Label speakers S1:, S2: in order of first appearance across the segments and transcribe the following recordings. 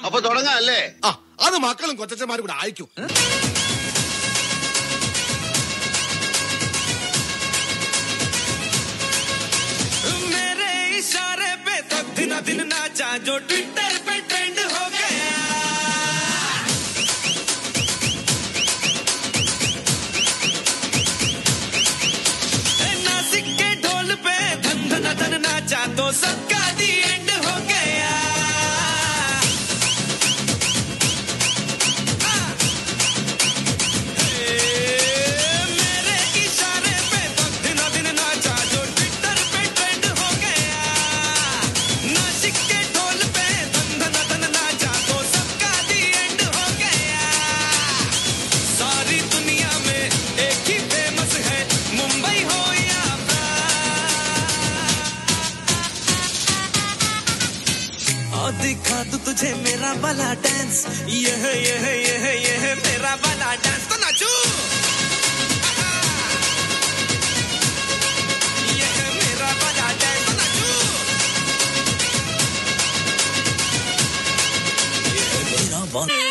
S1: അപ്പൊ തുടങ്ങാം അല്ലേ?
S2: അത് മക്കളും കൊച്ചന്മാരും കൂടെ അയക്കും.
S3: मेरे इशारे पे तो दिन दिन नाचा जो ट्विटर पे ट्रेंड हो गया. नासिक के ढोल पे धन धन धन नाचा तो सबका दी एंड हो गया. मेरे इशारे पे तो दिन दिन नाचा जो ट्विटर पे ट्रेंड हो गया. नासिक के ढोल पे धन धन धन नाचा तो सबका दी एंड हो गया. सारी दुनिया में एक ही फेमस है, मुंबई हो या और दिखा तू तुझे मेरा वाला डांस. ये है मेरा वाला डांस. तो नाचू. ये है मेरा वाला डांस. तो नाचू. ये है मेरा वाला.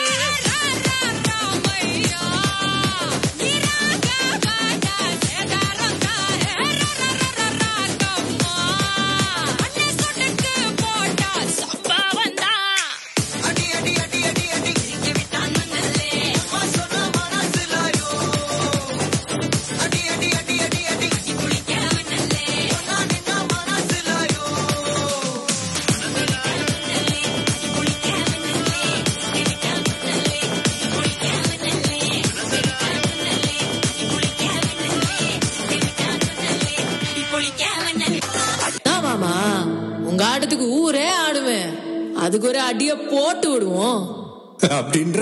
S4: உங்க ஆட்டத்துக்கு ஊரே ஆடுவேன். அதுக்கு ஒரு அடிய போட்டு விடுவோம்
S3: அப்படின்ற.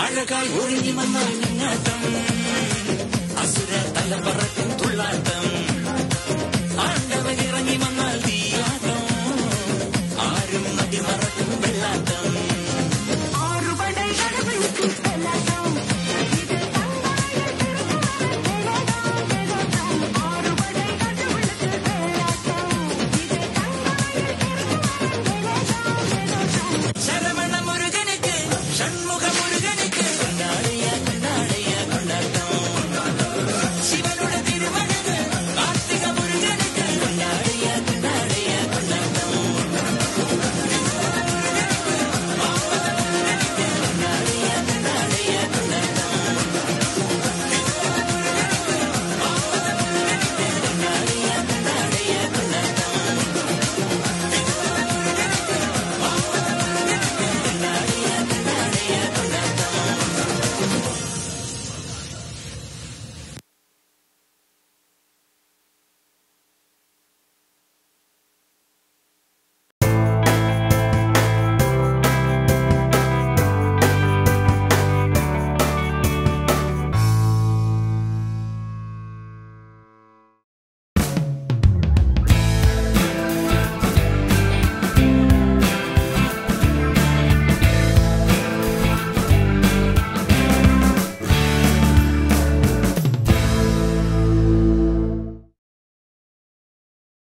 S5: அழகாய் ஒழுங்கி வந்தாய்